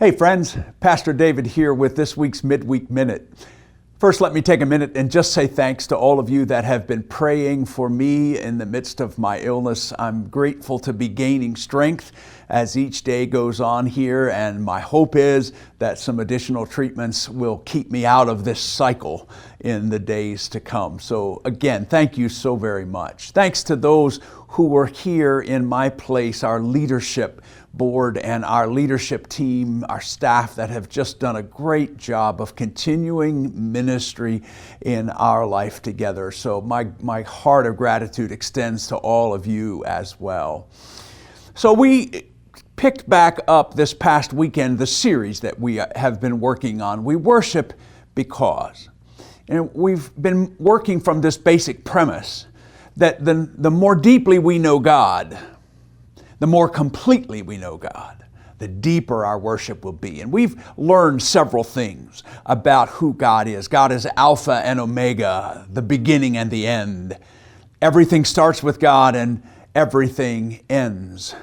Hey friends, Pastor David here with this week's Midweek Minute. First, let me take a minute and just say thanks to all of you that have been praying for me in the midst of my illness. I'm grateful to be gaining strength as each day goes on here, and my hope is that some additional treatments will keep me out of this cycle in the days to come. So again, thank you so very much. Thanks to those who were here in my place, our leadership board and our leadership team, our staff that have just done a great job of continuing ministry in our life together. So my heart of gratitude extends to all of you as well. So we picked back up this past weekend the series that we have been working on. We worship because. And we've been working from this basic premise that the more deeply we know God, the more completely we know God, the deeper our worship will be. And we've learned several things about who God is. God is Alpha and Omega, the beginning and the end. Everything starts with God and everything ends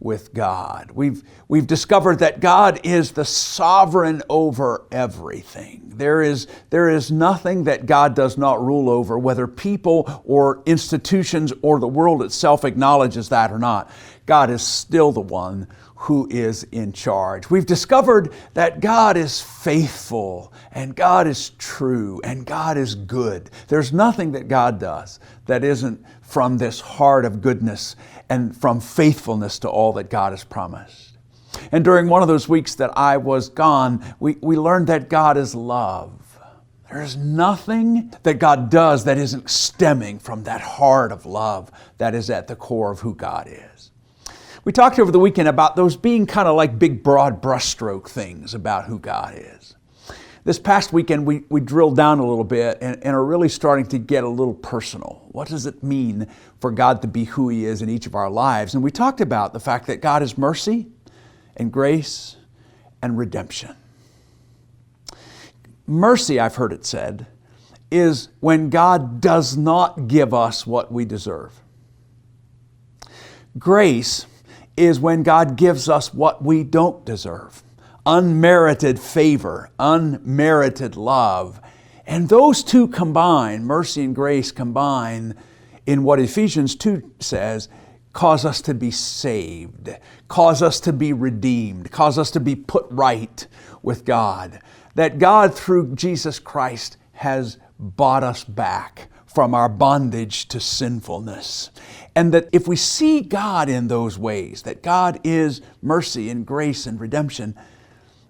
with God. We've discovered that God is the sovereign over everything. There is nothing that God does not rule over, whether people or institutions or the world itself acknowledges that or not. God is still the one who is in charge. We've discovered that God is faithful and God is true and God is good. There's nothing that God does that isn't from this heart of goodness and from faithfulness to all that God has promised. And during one of those weeks that I was gone, we learned that God is love. There's nothing that God does that isn't stemming from that heart of love that is at the core of who God is. We talked over the weekend about those being kind of like big, broad brushstroke things about who God is. This past weekend, we drilled down a little bit and are really starting to get a little personal. What does it mean for God to be who He is in each of our lives? And we talked about the fact that God is mercy and grace and redemption. Mercy, I've heard it said, is when God does not give us what we deserve. Grace is when God gives us what we don't deserve. Unmerited favor, unmerited love. And those two combine, mercy and grace combine, in what Ephesians 2 says, cause us to be saved, cause us to be redeemed, cause us to be put right with God. That God, through Jesus Christ, has bought us back from our bondage to sinfulness. And that if we see God in those ways, that God is mercy and grace and redemption,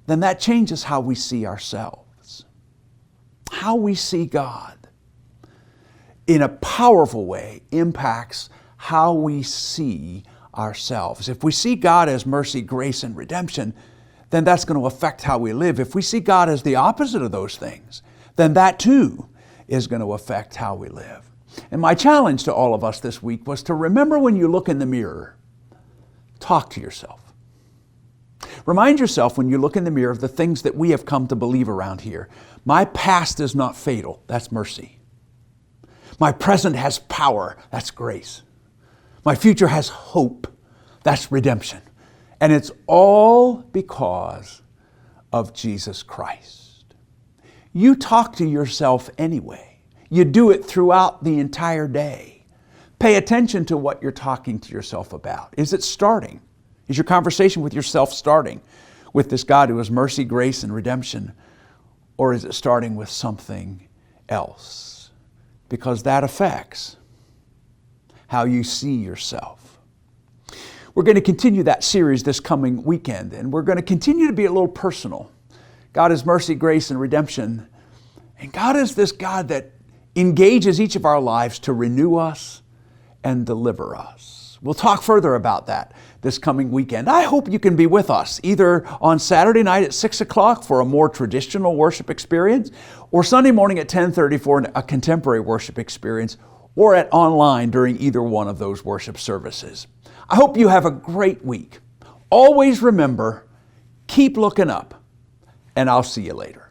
then that changes how we see ourselves. How we see God in a powerful way impacts how we see ourselves. If we see God as mercy, grace, and redemption, then that's going to affect how we live. If we see God as the opposite of those things, then that too is going to affect how we live. And my challenge to all of us this week was to remember when you look in the mirror, talk to yourself. Remind yourself when you look in the mirror of the things that we have come to believe around here. My past is not fatal. That's mercy. My present has power. That's grace. My future has hope. That's redemption. And it's all because of Jesus Christ. You talk to yourself anyway. You do it throughout the entire day. Pay attention to what you're talking to yourself about. Is it starting? Is your conversation with yourself starting with this God who is mercy, grace, and redemption? Or is it starting with something else? Because that affects how you see yourself. We're going to continue that series this coming weekend, and we're going to continue to be a little personal. God is mercy, grace, and redemption. And God is this God that engages each of our lives to renew us and deliver us. We'll talk further about that this coming weekend. I hope you can be with us either on Saturday night at 6 o'clock for a more traditional worship experience, or Sunday morning at 10:30 for a contemporary worship experience, or at online during either one of those worship services. I hope you have a great week. Always remember, keep looking up, and I'll see you later.